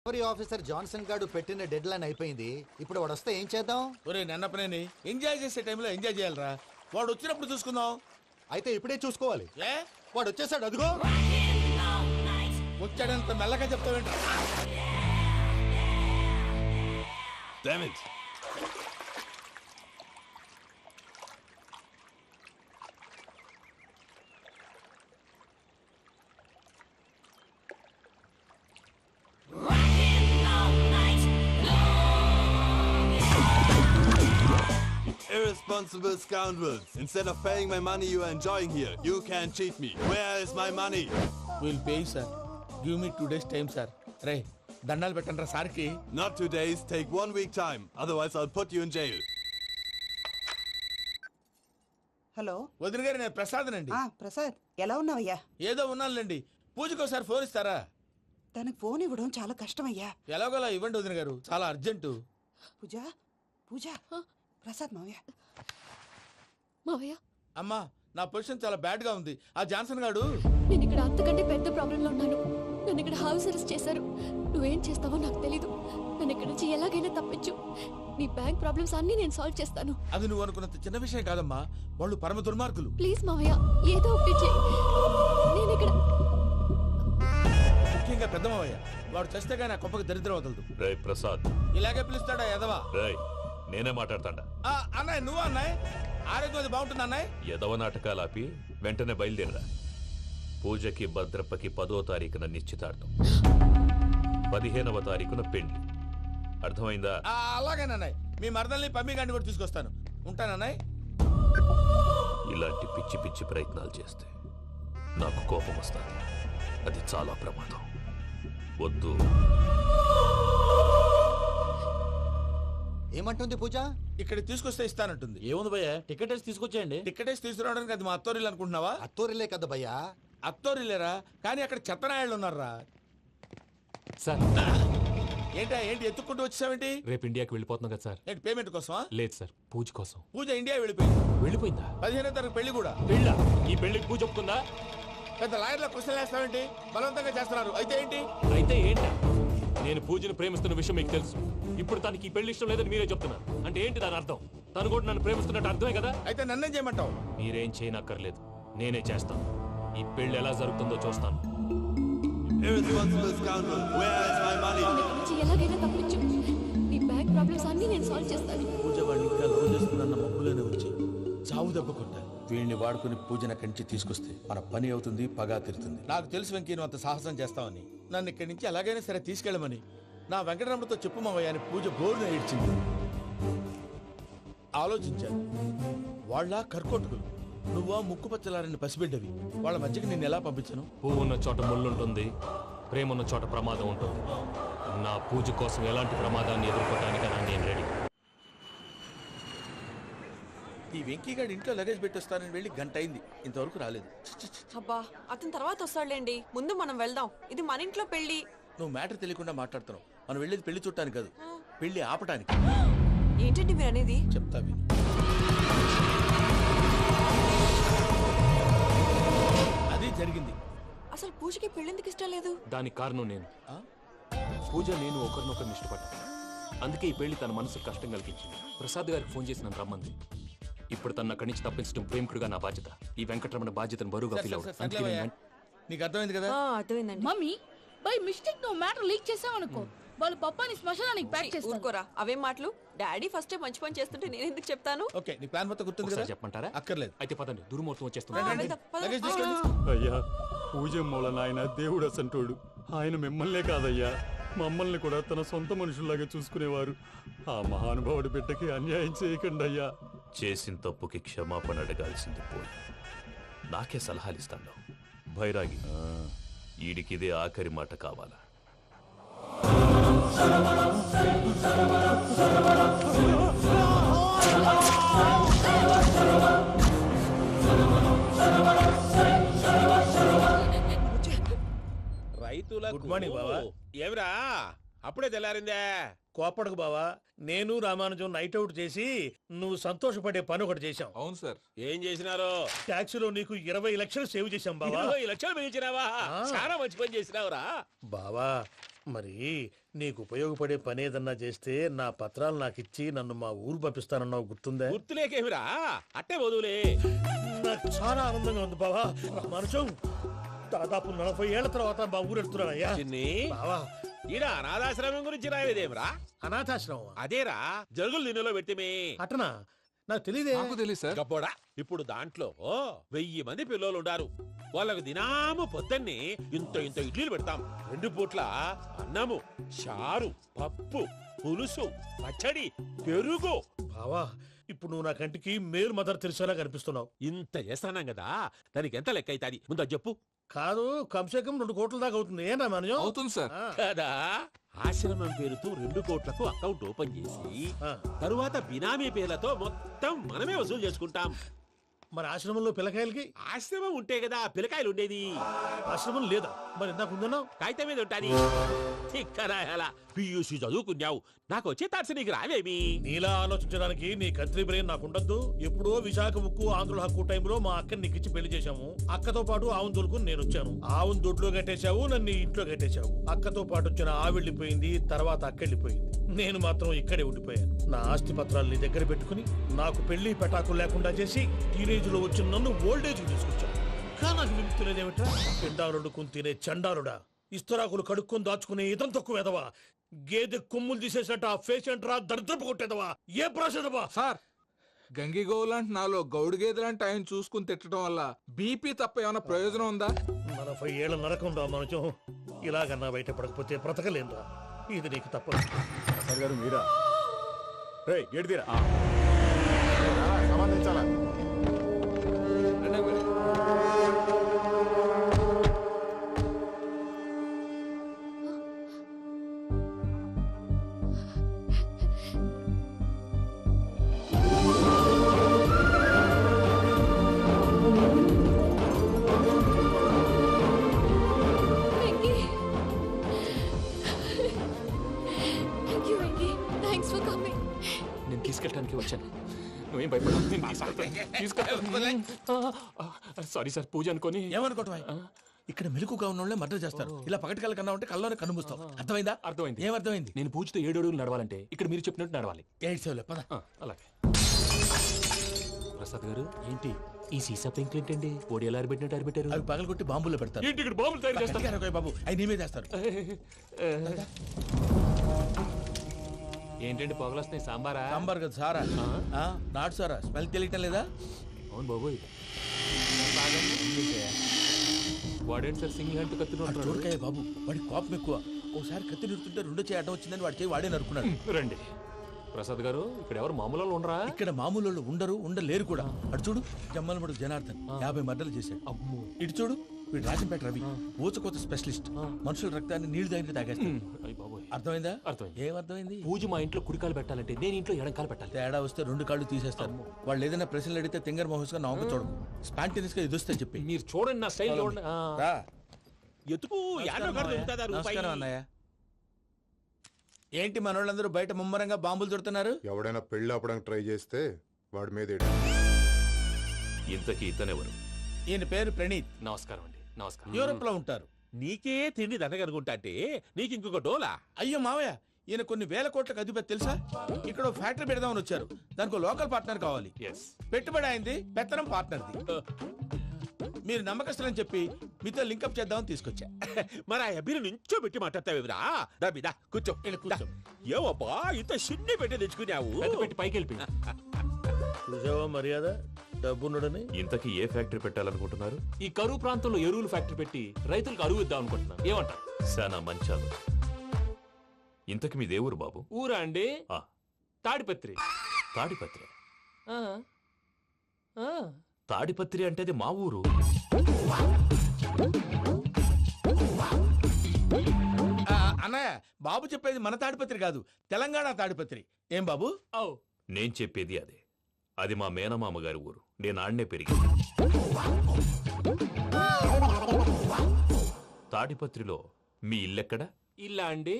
Recovery officer Johnson గారు పెట్టిన dead line అయిపోయింది. ఇప్పుడు వాడు వస్తే ఏం చేద్దాం? ఒరే నన్నపనేని ఎంజాయ్ చేసే టైంలో ఎంజాయ్ చేయాలరా. వాడు వచ్చినప్పుడు చూసుకుందాం. అయితే ఇప్పుడే చూసుకోవాలి. ఏ వాడు వచ్చేసాడు, అదిగో. వచ్చాడంత మెల్లగా చెప్తావేంట? Damn it! Irresponsible scoundrels! Instead of paying my money you are enjoying here, you can cheat me. Where is my money? Will pay sir. Give me 2 days time sir. రే దండాలు పెట్టండి రా సార్కి. Not 2 days, take 1 week time. Otherwise I'll put you in jail. Hello. వదిన గారు, నేను ప్రసాదనండి. ప్రసాద్, ఎలా ఉన్నావయ్యా? ఏదో ఉన్నానులేండి. పూజకి ఒకసారి ఫోన్ ఇస్తారా? తనకు ఫోన్ ఇవ్వడం చాలా కష్టమయ్యా. ఎలాగోలా ఇవ్వండి వదిన గారు, చాలా అర్జెంటు. పూజ పూజ ప్రసాద్ మావయ్య. మావయ్య, అమ్మా, నా పొజిషన్ చాలా బ్యాడ్ గా ఉంది. ఆ జాన్సన్ గాడు. నేను ఇక్కడ అంతకంటే పెద్ద ప్రాబ్లంలో ఉన్నాను. నన్ను ఇక్కడ హౌస్ అరెస్ట్ చేశారు. నువ్వేం చేస్తావో నాకు తెలీదు. నన్ను ఇక్కడ నుంచి ఎలాగైనా తప్పించు. నీ బ్యాంక్ ప్రాబ్లమ్స్ అన్ని నేను సాల్వ్ చేస్తాను. అది నువ్వు అనుకున్నంత చిన్న విషయం కాదమ్మా. వాళ్ళు పరమ దుర్మార్గులు. ప్లీజ్ మావయ్య, ఏదో ఒకటి చెయ్యి. నేను ఇక్కడ ముఖ్యంగా పెద్దమావయ్య. వాడు చేస్తే కానీ ఆ కొంపకి దరిద్రం వదలదు. రే ప్రసాద్, ఇలాగే పిలుస్తాడా ఎదవా? రేయ్ నేనే మాట్లాడతాడా? అన్నయ్య, నువ్వు అన్నయ్య. ఆరోగ్యం అది బాగుంటుంది అన్నయ్య. ఎదవ నాటకాలు ఆపి వెంటనే బయలుదేరరా. పూజకి భద్రప్పకి 10వ తారీఖున నిశ్చితార్థం, 15వ తారీఖున పెళ్లి. అర్థమైందా? అలాగేనన్నయ్య. మీ మరదల్ని పమ్మి గాండి కూడా తీసుకొస్తాను. ఉంటానన్నయ్య. ఇలాంటి పిచ్చి పిచ్చి ప్రయత్నాలు చేస్తే నాకు కోపం వస్తుంది. అది చాలా ప్రమాదం. వద్దు. ఏమంటుంది పూజ? ఇక్కడ తీసుకొస్తే ఇస్తానంటుంది. ఏముంది భయ్య, టికెట్ వేసి తీసుకొచ్చేయండి. టికెటేసి తీసుకురావడానికి అది మా అత్తోరిల్లు అనుకుంటున్నావా? అత్తూరిలే కదా భయ్యా. అత్తోరిల్లేరా, కానీ అక్కడ చెత్తనాయాళ్ళు ఉన్నారా. సార్, ఏంటి ఎత్తుక్కుంటూ వచ్చావేంటి? రేపు ఇండియాకి వెళ్ళిపోతున్నాం కదా సార్. ఏంటి పేమెంట్ కోసమా? లేదు సార్, పూజ కోసం. పూజ ఇండియా వెళ్ళిపోయింది. వెళ్ళిపోయిందా? 15వ తారీఖు పెళ్లి కూడా. పెళ్ళ? ఈ పెళ్లికి పూజ ఒప్పుకుందా? పెద్ద లాయర్ల క్వశ్చన్ వేస్తావేంటి? బలవంతంగా చేస్తున్నారు. అయితే ఏంటి? అయితే ఏంట? నేను పూజను ప్రేమిస్తున్న విషయం మీకు తెలుసు. ఇప్పుడు తనకి ఈ పెళ్లి ఇష్టం లేదని మీరే చెప్తున్నారు. అంటే ఏంటి దాని అర్థం? తను కూడా నన్ను ప్రేమిస్తున్నట్టు అర్థమే కదా. అయితే నన్నేం చేయమంటావు? మీరేం చేయనక్కర్లేదు, నేనే చేస్తాను. ఈ పెళ్లి ఎలా జరుగుతుందో చూస్తాను. Irresponsible scoundrel! Where is my money? నన్ను ఇక్కడ నుంచి ఎలాగైనా తప్పించు. నీ బ్యాంక్ ప్రాబ్లమ్స్ అన్ని నేను సాల్వ్ చేస్తాను. పూజ వాడిని ఇంకా లవ్ చేస్తుందన్న మబ్బులోనే వచ్చి చావు దెబ్బ కొట్టాలి. వీళ్ళని వాడుకుని పూజన కంచి తీసుకొస్తే మన పని అవుతుంది, పగా తీరుతుంది. నాకు తెలుసు వెంకీ, నువ్వు అంత సాహసం చేస్తావని. నన్ను ఇక్కడి నుంచి ఎలాగైనా సరే తీసుకెళ్ళమని నా వెంకటరమణతో చెప్పు మావయ్య అని పూజ బోరున ఏడ్చింది. ఆలోచించాను. వాళ్ళ కర్కోటకులు, నువ్వా ముక్కు పచ్చలారని పసిబిడ్డవి. వాళ్ళ మధ్యకి నేను ఎలా పంపించను? పువ్వు ఉన్న చోట ముళ్ళుంటుంది, ప్రేమ ఉన్న చోట ప్రమాదం ఉంటుంది. నా పూజ కోసం ఎలాంటి ప్రమాదాన్ని ఎదుర్కోవడానికైనా నేను రెడీ. ఈ వెంకీగాడి ఇంట్లో లగేజ్ పెట్టొస్తానని వెళ్ళి గంట అయింది, ఇంతవరకు రాలేదు. అబ్బా, అతని తర్వాత వస్తాడులేండి. ముందు మనం వెళ్దాం. ఇది మన ఇంట్లో పెళ్లి. నువ్వు మ్యాటర్ తెలియకుండా మాట్లాడుతున్నావు. మనం వెళ్ళేది పెళ్లి చుట్టానికి కాదు, పెళ్లి ఆపటానికి. ఏంటండి మీరు అనేది? చెప్తా విను. అది జరిగింది. అసలు పూజకి పెళ్ళెందుకు ఇష్టం లేదు? దానికి కారణం నేను. పూజ నేను ఒకరినొకరిని ఇష్టపడ్డా. అందుకే ఈ పెళ్లి తన మనసుకు కష్టం కలిగించింది. ప్రసాద్ గారికి ఫోన్ చేసి నన్ను రమ్మంది. ఇప్పుడు తన అక్కడి నుంచి తప్పించడం ప్రేమికుడుగా నా బాధ్యత. ఈ వెంకటరమణ బాధ్యతను బరువుగా ఫీల్ అవుతాను. నీకు అర్థమైంది కదా? అర్థమైందండి. మమ్మీ, బై మిస్టేక్ నువ్వు మ్యాటర్ లీక్ చేసావనుకో, వాళ్ళు పప్పాని శ్మశానానికి ప్యాక్ చేస్తారు. ఊరుకోరా, అవేం మాటలు. డాడీ ఫస్ట్ మంచి పని చేస్తుంటే నేను ఎందుకు చెప్తాను? ఓకే, నీ ప్లాన్ మొత్తం గుర్తుంది కదా? చెప్పమంటారా? అక్కర్లేదు. అయితే పదండి, దుర్ముహూర్తం వచ్చేస్తుంది. వెళ్దాం, పద. లగేజ్ తీసుకెళ్ళి. అయ్యా, పూజ మూలన ఆయన దేవుడు అసంటోడు. ఆయన మిమ్మల్నే కాదయ్యా, మమ్మల్ని కూడా తన సొంత మనుషుల్లాగా చూసుకునేవారు. ఆ మహానుభావుడి బిడ్డకి అన్యాయం చేయకండి అయ్యా. చేసిన తప్పుకి క్షమాపణ అడగాల్సింది పోయి నాకే సలహాలు ఇస్తాను. భైరాగి, ఈడికిదే ఆఖరి మాట కావాలా? రైతులకు గుడ్ మార్నింగ్ బావా. ఏమిరా అప్పుడే తెల్లారిందే? కోపడకు బావా, నేను రామానుజం నైట్ అవుట్ చేసి నువ్వు సంతోషపడే పని ఒకటి చేశాం. అవును సార్. ఏం చేసినారు? ట్యాక్సీలో నీకు 20 లక్షలు సేవ్ చేశాం బావా. 20 లక్షలు మిగిల్చినావా? చాలా మంచి పని చేసినావురా బావా. మరి నీకు ఉపయోగపడే పని ఏదన్నా చేస్తే నా పత్రాలు నాకు ఇచ్చి నన్ను మా ఊరు పంపిస్తానన్నావు గుర్తుందా? గుర్తులేకేమిరా అట్టే వదులే. నాకు చాలా ఆనందంగా ఉంది బావా. మనుషం దాదాపు 40 ఏళ్ల తర్వాత మా ఊరు వెళ్తున్నానయ్యా. చిన్ని బావా ఈడ అనాథాశ్రమం గురించి రాయలేదేమిరా? అనాథాశ్రమం అదేరా జరుగులు దీనిలో పెట్టిమే. అటనా? నాకు తెలియదే. గబ్బోడా ఇప్పుడు దాంట్లో 1000 మంది పిల్లలు ఉండారు. వాళ్ళకు దినాము పొద్దున్నే ఇంత ఇంత ఇడ్లీలు పెడతాం. 2 పూట్ల అన్నము, చారు, పప్పు, పులుసు, పచ్చడి, పెరుగు. బావా ఇప్పుడు నువ్వు నా కంటికి మేలు మదర్ తెరిసేలా కనిపిస్తున్నావు. ఇంత చేస్తానం కదా, దానికి ఎంత లెక్క అవుతుంది ముందు అది చెప్పు. కాదు కంసే కం 2 కోట్ల దాకా అవుతుంది. ఏంటా మనం? అవుతుంది సార్. కదా ఆశ్రమం పేరుతో 2 కోట్లకు అకౌంట్ ఓపెన్ చేసి తరువాత బినామీ పేర్లతో మొత్తం మనమే వసూలు చేసుకుంటాం. మరి ఆశ్రమంలో పిల్లకాయలకి? ఆశ్రమం ఉంటే కదా పిల్లకాయలు ఉండేది. ఆశ్రమం లేదా? మరి ఇందాక ఉందన్నావు. కాగితం మీద ఉంటాది. చిక్కరాయాల పియూసీ చదువుకున్నావు, నాకు వచ్చే తాట్స్ నీకు రావేమి? నీలా ఆలోచించడానికి నీ కత్రి బ్రెయిన్ నాకు ఉండద్దు. ఎప్పుడో విశాఖ ముక్కు ఆంధ్రుల హక్కు టైంలో మా అక్కని నీకిచ్చి పెళ్లి చేశాము. అక్కతో పాటు ఆవును దొడుకుని నేను వచ్చాను. ఆవును దొడ్లో కట్టేశావు, నన్ను ఇంట్లో కట్టేశావు. అక్కతో పాటు వచ్చిన ఆవిళ్ళిపోయింది, తర్వాత అక్కెళ్ళిపోయింది. నేను మాత్రం ఇక్కడే ఉండిపోయాను. నా ఆస్తి పత్రాలు నీ దగ్గర పెట్టుకుని నాకు పెళ్లి పెటాకులు లేకుండా చేసి టీనేజ్ లో వచ్చిన నన్ను ఓల్డేజ్ తీసుకొచ్చాను. కానీ నాకు విముక్తి లేదేమిట్రా? పిండారుడుకుని తినే చండారుడా, ఇస్తరాకులు కడుక్కొని దాచుకునే ఇతం తక్కువ ఎదవా, గేదె కొమ్ములు తీసేసట ఆ పేషెంట్ రా దరిద్రపు కొట్టేదవా, ఏ ప్రాసెదవా? సార్ గంగిగోవు లాంటి నాలో గౌడు గేదె లాంటి ఆయన చూసుకుని తిట్టడం వల్ల బీపీ తప్ప ఏమైనా ప్రయోజనం ఉందా? 40 ఏళ్ల నరకం రా మనుషం. ఇలాగన్నా బయటపడకపోతే బ్రతకలేనురా. ఇది నీకు తప్పదు. గారు మీరా? ఏడిదిరా సంబంధించాలా? నేను తీసుకెళ్ళడానికి వచ్చాను. నువ్వేం భయపడవు. సారీ సార్, పూజ అనుకోని. ఏమనుకోవటం? ఇక్కడ మెలకుగా ఉన్న వాళ్ళే మర్డర్ చేస్తారు. ఇలా పగటి కళ్ళ కన్నా ఉంటే కళ్ళలోనే కనుమూస్తావు. అర్థమైందా? అర్థమైంది. ఏమర్థమైంది? నేను పూజతో 7 అడుగులు నడవాలంటే ఇక్కడ మీరు చెప్పినట్టు నడవాలి. 8 సేవలే పద. అలాగే. ప్రసాద్ గారు ఏంటి ఈ సీసా పెంకులు ఏంటండి? పొడి ఎలా అరబెట్టినట్టు అరబెట్టారు? అవి పగలగొట్టి బాంబులో పెడతారు. ఏంటి ఇక్కడ బాంబులు తయారు చేస్తారు? బాబు అవి నీమే చేస్తారు. ఏంటండి పొగలొస్తున్నాయి? సాంబారా? సాంబార్ కదా సారా. నాటు సారా. స్మెల్ తెలియటం లేదా? అవును బాబోయ్. వాడేంటి సార్ సింగిల్ హ్యాండ్ కత్తి చూడకాయ బాబు, వాడి కోపం ఎక్కువ. ఒకసారి కత్తి నిరుతుంటే 2 చేయి అడ్డం వచ్చిందని వాడి చేయి వాడే నరుకున్నాడు. రండి ప్రసాద్ గారు, ఇక్కడ ఎవరు మామూలు వాళ్ళు ఉండరా? ఇక్కడ మామూలు వాళ్ళు ఉండరు, ఉండలేరు కూడా. అటు చూడు జమ్మలమడుగు జనార్దన్ 50 మర్డర్లు చేశాడు. అమ్మో. ఇటు చూడు వీడు రాజంపేట రవి, ఊచకోత స్పెషలిస్ట్. మనుషుల రక్తాన్ని నీళ్లు దగ్గర తాగేస్తాడు. అర్థమైందా? అర్థమైంది. ఏమర్థమైంది? పూజ మా ఇంట్లో కుడికాలు పెట్టాలంటే నేను ఇంట్లో ఎడంకాలు పెట్టాలి. తేడా వస్తే 2 కాళ్ళు తీసేస్తారు. వాళ్ళు ఏదైనా ప్రశ్నలు అడిగితే తింగర్ మహోస్ గా నవ్వు చూడకు. స్పాంటినియస్ గా ఎదుస్తా చెప్పి. మీరు చూడండి నా స్టైల్. ఎతుకు నమస్కారం అన్నయ్య. ఏంటి మనోళ్ళందరూ బయట ముమ్మరంగా బాంబులు చుడుతున్నారు? ఎవడైనా పెళ్లి ఆపడానికి ట్రై చేస్తే వాడి మీద ఇంతకీ ఇతనెవరు? ఈయన పేరు ప్రణీత్. నమస్కారం అండి. నమస్కారం. యూరోప్ లో ఉంటారు. నీకే తిండి దండగనుకుంటా అంటే నీకు ఇంకొక డోలా? అయ్యో మావయ్య, ఈయన కొన్ని వేల కోట్లకు అధిపతి తెలుసా? ఇక్కడ ఫ్యాక్టరీ పెడదామని వచ్చారు. దానికి లోకల్ పార్ట్నర్ కావాలి. పెట్టుబడి అయింది, పెత్తనం పార్ట్నర్ది. మీరు నమ్మకస్తులని చెప్పి మీతో లింకప్ చేద్దామని తీసుకొచ్చా. మరి ఆ అబ్బిని నుంచో పెట్టి మాట్లాడతావేమిరా? దాబిదా కూర్చో. కూర్చో. ఏవబ్బా ఇంత చిన్న పెట్టి తెచ్చుకున్నావు? పెట్టి పైకి వెళ్ళి చూసావా మర్యాద డబ్బున్నడని. ఇంతకీ ఏ ఫ్యాక్టరీ పెట్టాలనుకుంటున్నారు? ఈ కరువు ప్రాంతంలో ఎరువులు ఫ్యాక్టరీ పెట్టి రైతులకు అరువు ఇద్దాం అనుకుంటున్నాను. ఏమంటారు? శానా మంచాలు. ఇంతకి మీ దేవురు బాబు? ఊరా అండి? తాడిపత్రి. తాడిపత్రి? తాడిపత్రి అంటే అది మా ఊరు. అన్నయ్య బాబు చెప్పేది మన తాడిపత్రి కాదు, తెలంగాణ తాడిపత్రి. ఏం బాబు? నేను చెప్పేది అదే. అది మా మేనమామ గారి ఊరు. నేను ఆడనే పెరిగింది. తాడిపత్రిలో మీ ఇల్లెక్కడ? ఇల్లా అండి?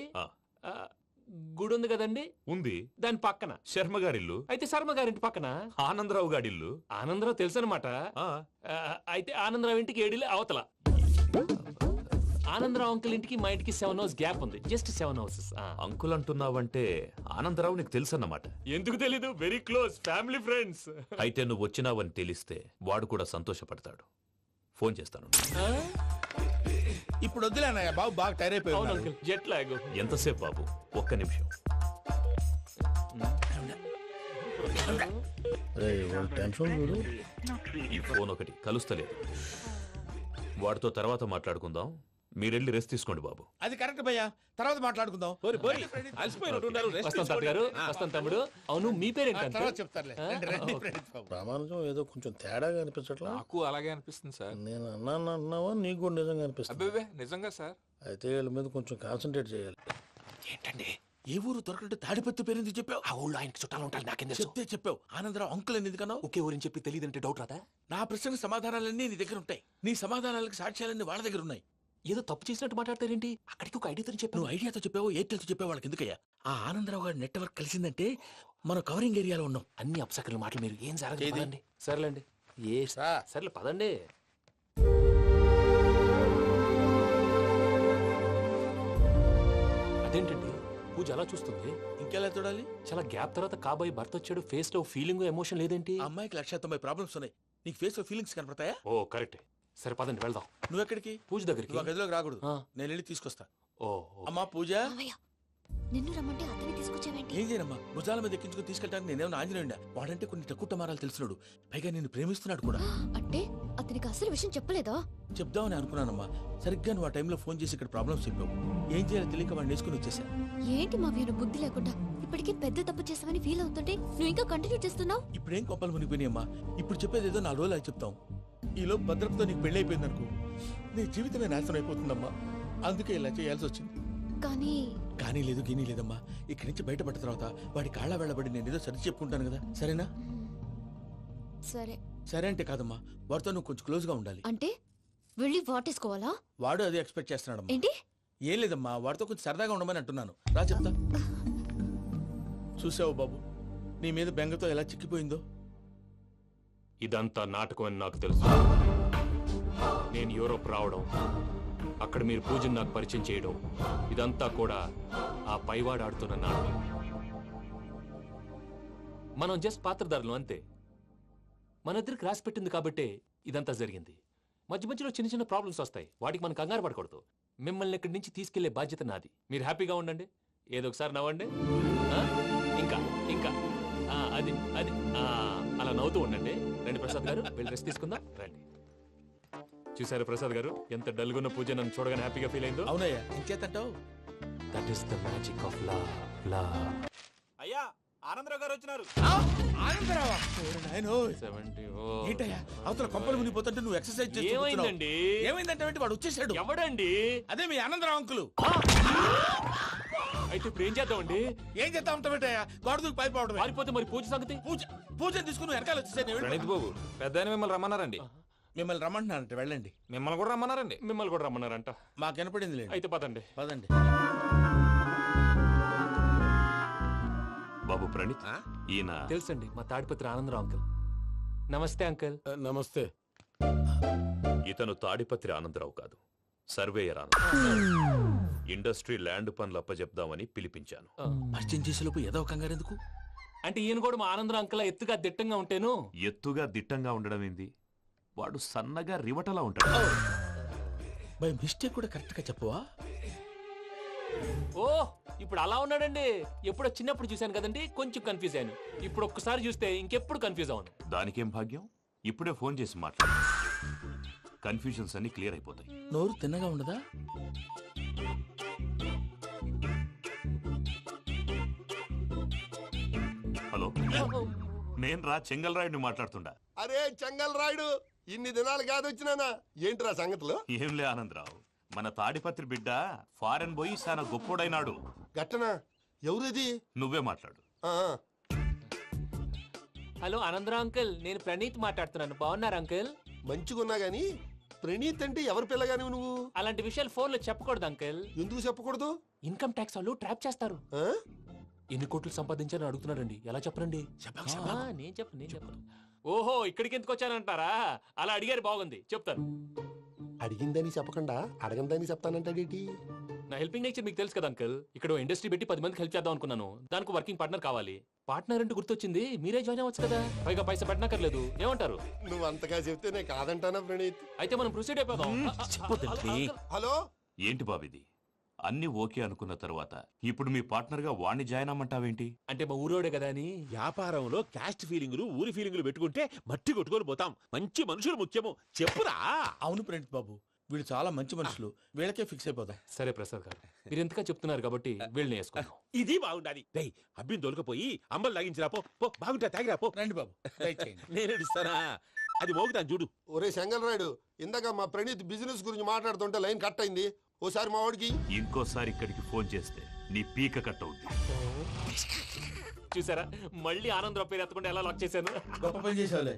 గుడి ఉంది కదండి? ఉంది. దాని పక్కన శర్మ గారిల్లు. అయితే శర్మ గారింటి పక్కన ఆనందరావు గారిల్లు. ఆనందరావు తెలుసు అనమాట. అయితే ఆనందరావు ఇంటికి 7 అవతల. ఆనందరావు అంకుల్ ఇంటికి మా ఇంటికి 7 hours గ్యాప్ ఉంది. Just 7 houses. అంకుల్ అంటున్నావంటే ఆనందరావు నీకు తెలుసు అన్నమాట. ఎందుకు తెలీదు? Very close family friends. అయితే నువ్వు వచ్చినావని తెలిస్తే వాడు కూడా సంతోషపడతాడు. ఫోన్ చేస్తాను. ఇప్పుడు వద్దులేనయ్య బాబు, బాగా టైర్ అయిపోయి అవును ఉన్నాడు. Uncle, jet lag. ఎంతసేపు బాబు? ఒక్క నిమిషం. ఈ ఫోన్ ఒకటి కలుస్తలేదు. వాడితో తర్వాత మాట్లాడుకుందాం. మీరెళ్ళి రెస్ట్ తీసుకోండి బాబు. అది కరెక్ట్ భయ్యా, తర్వాత మాట్లాడుకుందాం. అలసిపోయినట్టున్నారు. rest వస్తాం తాత గారు, వస్తాం తమ్ముడు. అవును, మీ పేరేంటి తర్వాత అంకుల్? చెప్తారులే. రండి, రండి, ప్రణీత్ బాబు. ప్రామాణికం ఏదో కొంచెం తేడాగా అనిపించట్లా? నాకు అలాగే అనిపిస్తుంది సార్. నేను అన్నావా నీకు కూడా నిజంగా అనిపిస్తుంది? అబ్బే నిజంగా సార్. అయితే వీళ్ళ మీద కొంచెం కాన్సన్ట్రేట్ చేయాలి. ఏంటండి ఏ ఊరు దొరకట్టు తాడిపత్రి పేరు ఎందుకు చెప్పావు? ఆ ఊళ్ళో ఆయనకి చుట్టాలు ఉంటారు, నాకేం తెలుసు? చెప్తే చెప్పావు. ఆనందరావు అంకుల్ అని ఎందుకన్నావు? ఒకే ఊరిని చెప్పి తెలియదంటే డౌట్ రాదా? నా ప్రశ్నకు సమాధానాలన్నీ నీ దగ్గర ఉంటాయి. నీ సమాధానాలకు సాక్ష్యాలన్నీ వాళ్ళ దగ్గర ఉన్నాయి. ఏదో తప్పు చేసినట్టు మాట్లాడతారేంటి? అక్కడికి ఒక ఐడియాతో చెప్పాను. నువ్వు ఐడియాతో చెప్పావు, ఎయిర్టెల్తో చెప్పావు, వాళ్ళకి ఎందుకయ్యా? ఆ ఆనందరావు గారి నెట్వర్క్ కలిసిందంటే మనం కవరింగ్ ఏరియాలో ఉన్నాం. అన్ని అప్సకర్ల మాటలు మీరు ఏం జరగదండి. సర్లేండి, సర్లే పదండి. అదేంటండి పూజ అలా చూస్తుంది? ఇంకెలా చూడాలి? చాలా గ్యాప్ తర్వాత కాబోయే భర్త వచ్చాడు, ఫేస్ లో ఫీలింగ్ ఎమోషన్ లేదేంటి? ఆ అమ్మాయికి 190 ప్రాబ్లమ్స్ ఉన్నాయి. నీకు ఫేస్ లో ఫీలింగ్స్ కనపడతాయా? ఓ కరెక్ట్. సరే పదండి వెళ్దాం. నువ్వు ఎక్కడికి? పూజ దగ్గరికి. నువ్వు ఆ గదిలోకి రాకూడదు. నేను వెళ్ళి తీసుకొస్తా. ఓ అమ్మా పూజ, నిన్ను రమ్మంటే అతన్ని తీసుకొచ్చావేంటి? ఏం చేయనమ్మా, భుజాల మీద ఎక్కించుకుని తీసుకెళ్ళడానికి నేనేమన్నా ఆంజనేయుడా? వాడంటే కొన్ని తక్కువ టమారాలు తెలిసినాడు, పైగా నేను ప్రేమిస్తున్నాడు కూడా. అంటే అతనికి అసలు విషయం చెప్పలేదా? చెప్దామని అనుకున్నానమ్మా. సరిగ్గా నువ్వు ఆ టైంలో ఫోన్ చేసి ఇక్కడ ప్రాబ్లమ్స్ చెప్పావు. ఏం చేయాలో తెలియక వాడిని వేసుకుని వచ్చేసా. ఏంటి మా వీరు బుద్ధి లేకుండా ఇప్పటికీ పెద్ద తప్పు చేసావని ఫీల్ అవుతుంటే నువ్వు ఇంకా కంటిన్యూ చేస్తున్నావు? ఇప్పుడేం కొప్పలు మునిగిపోయినాయమ్మా. ఇప్పుడు చెప్పేది ఏదో 4 రోజులు చెప్తాం. ఈలో భద్రతతో నీకు పెళ్లి అయిపోయింది అనుకో, నీ జీవితమే నాశనం అయిపోతుందమ్మా. అందుకే ఇలా చేయాల్సి వచ్చింది. కానీ లేదు గీనీ లేదమ్మా. ఇక్కడి నుంచి బయటపడ్డ తర్వాత వాడి కాళ్ళ వెళ్ళబడి నేను ఏదో సరి చెప్పుకుంటాను కదా, సరేనా? సరే సరే అంటే కాదమ్మా, వాడితో నువ్వు కొంచెం క్లోజ్ గా ఉండాలి. అంటే వెళ్ళి వాటేసుకోవాలా? వాడు అదే ఎక్స్పెక్ట్ చేస్తున్నాడమ్మా. ఏంటి? ఏం లేదమ్మా, వాడితో కొంచెం సరదాగా ఉండమని అంటున్నాను. రా చెప్తా. చూసావు బాబు, నీ మీద బెంగతో ఎలా చిక్కిపోయిందో. ఇదంతా నాటకం అని నాకు తెలుసు. నేను యూరోప్ రావడం, అక్కడ మీరు పూజను నాకు పరిచయం చేయడం, ఇదంతా కూడా ఆ పైవాడు ఆడుతున్న నాటకం. మనం జస్ట్ పాత్రధారులు అంతే. మన ఇద్దరికి రాసి పెట్టింది కాబట్టే ఇదంతా జరిగింది. మధ్య మధ్యలో చిన్న చిన్న ప్రాబ్లమ్స్ వస్తాయి, వాటికి మనం కంగారు పడకూడదు. మిమ్మల్ని ఇక్కడి నుంచి తీసుకెళ్లే బాధ్యత నాది. మీరు హ్యాపీగా ఉండండి, ఏదో ఒకసారి నవ్వండి. ఇంకా ఇంకా అది అది అలా నవ్వుతూ ఉండండి. రండి ప్రసాద్ గారు, వెళ్ళి రెస్ట్ తీసుకుందాం. రండి. చూసారు ప్రసాద్ గారు, ఎంత డల్గున్న పూజ నన్ను చూడగానే హ్యాపీగా ఫీల్ అయిందో? అవునయ్యా, ఇంకేతంటావు? That is the magic of love. అయ్యా ఆనందరావు గారు వచ్చినారు. ఆనందరావా? ఏంటయ్యా అవతల కొంపలు మునిగిపోతుంటే నువ్వు ఎక్సర్సైజ్ చేస్తూ ఏమైందండి? ఏమైందంటే వాడు వచ్చేసాడు. ఎవడండి? అదే మీ ఆనందరావు అంకులు. అయితే ఇప్పుడు ఏం చేద్దామండి? ఏం చేద్దాం ఉంటావేటయ్యా, గోడ దూకి పైపోవడం. పారిపోతే మరి పూజ సంగతి? పూజ తీసుకుని వెనకాల వచ్చేసాను. ప్రణీత్ బాబు, పెద్ద మిమ్మల్ని రమ్మన్నారండి. మిమ్మల్ని రమ్మంటున్నారంట, వెళ్ళండి. మిమ్మల్ని కూడా రమ్మన్నారండి. మిమ్మల్ని కూడా రమ్మన్నారంట. మాకు వినపడింది లేదు. అయితే పదండి. పదండి. బాబు ప్రణీత్, ఈయన తెలుసండి, మా తాడిపత్రి ఆనందరావు అంకుల్. నమస్తే అంకుల్. నమస్తే. ఇతను తాడిపత్రి ఆనందరావు కాదు, సర్వేయర్ ఆనందరావు. ఇండస్ట్రీ ల్యాండ్ పనులు అప్పచెప్దామని పిలిపించాను. పరిచయం చేసేలోపు ఏదో కంగారు ఎందుకు? అంటే ఈయన కూడా మా ఆనందరావు అంకుల్ ఎత్తుగా దిట్టంగా ఉంటాను. ఎత్తుగా దిట్టంగా ఉండడం ఏంది? వాడు సన్నగా రివటలా ఉంటాడు. బై మిస్టేక్ కూడా కరెక్ట్ గా చెప్పవా? ఓ ఇప్పుడు అలా ఉన్నాడండి. ఎప్పుడో చిన్నప్పుడు చూశాను కదండి, కొంచెం కన్ఫ్యూజ్ అయ్యాను. ఇప్పుడు ఒక్కసారి చూస్తే ఇంకెప్పుడు కన్ఫ్యూజ్ అవును. దానికేం భాగ్యం, ఇప్పుడే ఫోన్ చేసి మాట్లాడు. కన్ఫ్యూజన్స్ అన్ని క్లియర్ అయిపోతాయి. నోరు తిన్నగా ఉండదా? హలో, నేను రా చెంగల్ రాయుడిని మాట్లాడుతుండా. అరే చెంగల్ రాయుడు, ఇన్ని దినాలు కాదు వచ్చినానా? ఏంట్రా సంగతులు? ఏంలే ఆనందరావు, మన తాడిపత్రి బిడ్డ ఫారెన్ పోయి చాలా గొప్పోడైనాడు. గట్టనా? ఎవరిది? నువ్వే మాట్లాడు. హలో ఆనందరావు అంకుల్, నేను ప్రణీత్ మాట్లాడుతున్నాను. బాగున్నారు అంకుల్? మంచిగున్నా గాని ప్రణీత్ అంటే ఎవరి పిల్లగాని నువ్వు? అలాంటి విషయాలు ఫోన్ లో చెప్పకూడదు అంకుల్. ఎందుకు చెప్పకూడదు? ఇన్కమ్ ట్యాక్స్ వాళ్ళు ట్రాప్ చేస్తారు. ఎన్ని కోట్లు సంపాదించాలని అడుగుతున్నారండి, ఎలా చెప్పరండి? నేను చెప్పను. ఓహో, ఇక్కడికి ఎందుకు వచ్చానంటారా? అలా అడిగారు, బాగుంది, చెప్తాను. అడిగిందని చెప్పకుండా అడగందని చెప్తానంటాడేటి? నా హెల్పింగ్ నేచర్ మీకు తెలుసు కదా అంకల్. ఇక్కడ ఇండస్ట్రీ పెట్టి 10 మందికి హెల్ప్ చేద్దాం అనుకున్నాను. దానికి వర్కింగ్ పార్ట్నర్ కావాలి. పార్ట్నర్ అంటే గుర్తొచ్చింది, మీరే జాయిన్ అవ్వచ్చు కదా, పైగా పైసా పెట్టనక్కర్లేదు. ఏమంటారు? నువ్వు అంతగా చెప్తే నేను కాదంటానా ప్రణీత్? అయితే మనం ప్రొసీడ్ అయిపోదాం. హలో, ఏంటి బాబిది? అన్ని ఓకే అనుకున్న తర్వాత ఇప్పుడు మీ పార్ట్నర్ గా వాణ్ణి జాయిన్ అమ్మంటావేంటి? అంటే మా ఊరోడే కదా అని. వ్యాపారంలో క్యాస్ట్ ఫీలింగులు ఊరి ఫీలింగులు పెట్టుకుంటే మట్టి కొట్టుకొని పోతాం. మంచి మనుషులు ముఖ్యము, చెప్పురా. అవును ప్రణీత్ బాబు, వీళ్ళు చాలా మంచి మనుషులు, వీళ్ళకే ఫిక్స్ అయిపోదాం. సరే ప్రసాద్ గారు, మీరు ఎంతగా చెప్తున్నారు కాబట్టి వీళ్ళని వేసుకున్నాం. ఇది బాగుండాలి. డై అబ్బిని దొలకపోయి అంబలు లాగించిరా పో. పో బాగుంటా తాగిరా పో. రండి బాబు, దయచేయండి. నేను ఇస్తానా? అది మోగుతాను చూడు. ఒరే చెంగల్ రాయుడు, ఇందాక మా ప్రణీత్ బిజినెస్ గురించి మాట్లాడుతుంటే లైన్ కట్ అయింది. ఓసారి మా వాడికి ఇంకోసారి ఇక్కడికి ఫోన్ చేస్తే నీ పీక కట్ అవుద్ది. చూసారా, మళ్ళీ ఆనందరావు పేరు ఎత్తకుండా ఎలా లాక్ చేశాను. గొప్ప పని చేసేవాళ్ళే.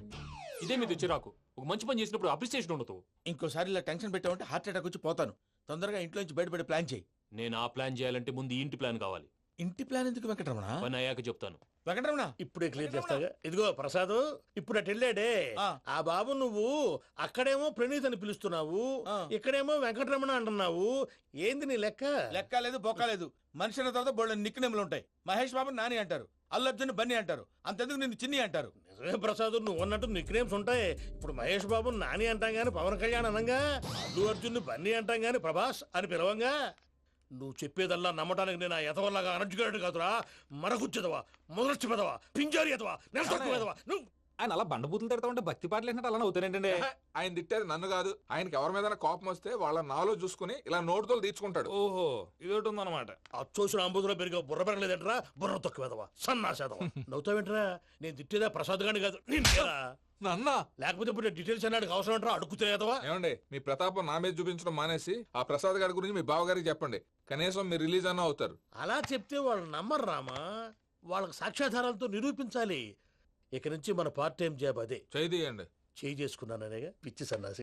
ఇదే మీ చిరాకు. ఒక మంచి పని చేసినప్పుడు అప్రిసియేషన్ ఉండదు. ఇంకోసారి ఇలా టెన్షన్ పెట్టామంటే హార్ట్ అటాక్ వచ్చి పోతాను. తొందరగా ఇంట్లో నుంచి బయటపడే ప్లాన్ చేయి. నేను ఆ ప్లాన్ చేయాలంటే ముందు ఈ ఇంటి ప్లాన్ కావాలి. ఇంటి ప్లాన్ ఎందుకు వెంకటరమణ? పని అయ్యాక చెప్తాను. వెంకటరమణ ఇప్పుడే క్లియర్ చేస్తాగా. ఇదిగో ప్రసాద్, ఇప్పుడు అటు వెళ్ళాడే ఆ బాబు, నువ్వు అక్కడేమో ప్రణీత్ అని పిలుస్తున్నావు, ఇక్కడేమో వెంకటరమణ అంటున్నావు. ఏంది నీ లెక్క? లెక్క లేదు, బొక్క లేదు. మనిషి అన్న తర్వాత బోళ్ళ నిక్నెములు ఉంటాయి. మహేష్ బాబు నాని అంటారు, అల్లు అర్జున్ బన్నీ అంటారు, అంతెందుకు నిన్ను చిన్ని అంటారు. నిజమే ప్రసాద్, నువ్వు అన్నట్టు నిక్నేమ్స్ ఉంటాయి. ఇప్పుడు మహేష్ బాబు నాని అంటాం గాని పవన్ కళ్యాణ్ అనంగా, అల్లు అర్జున్ బన్నీ అంటాం గాని ప్రభాస్ అని పిలవంగా. నువ్వు చెప్పేదల్లా నమ్మటానికి నేను ఎతవల్లాగా అనర్జుకేటెడ్ కాదురా. మరగుచ్చదవా, మొదలచ్చి పెదవా, పింజారి ఎదవా, నెలసొక్కు పెదవా. నువ్వు ఆయన అలా బండబూతులు తిడతా ఉంటే భక్తి పాటలు ఏంటంటే అలా అవుతానేంటండి. ఆయన తిట్టేది నన్ను కాదు, ఆయనకి ఎవరి మీద కోపం వస్తే వాళ్ళ నాలో చూసుకుని ఇలా నోటుతో తీర్చుకుంటాడు. ఓహో, ఇదొకటి ఉందన్నమాట. అచ్చోసిన అంబుధులో పెరిగే బుర్ర పెరగలేదంటరా, బుర్ర తొక్కు వెదవా, సన్నాసేదవా. నవ్వుతావేంట్రా? నేను తిట్టేదా ప్రసాద్ గాని కాదు, నన్నా. లేకపోతే ఇప్పుడు డీటెయిల్స్ అన్నాడు అవసరం అంటారా? అడుగుతాయేదవా. ఏమండి, మీ ప్రతాపం నా మీద చూపించడం మానేసి ఆ ప్రసాద్ గారి గురించి మీ బావగారికి చెప్పండి. కనీసం మీరు రిలీజ్ అన్న అవుతారు. అలా చెప్తే వాళ్ళు నమ్మరు రామా. వాళ్ళకి సాక్ష్యాధారాలతో నిరూపించాలి. ఇక నుంచి మన పార్ట్ టైం జాబ్ అదే. చేయండి. చేయి చేసుకున్నాననేగా పిచ్చి సన్నాసి.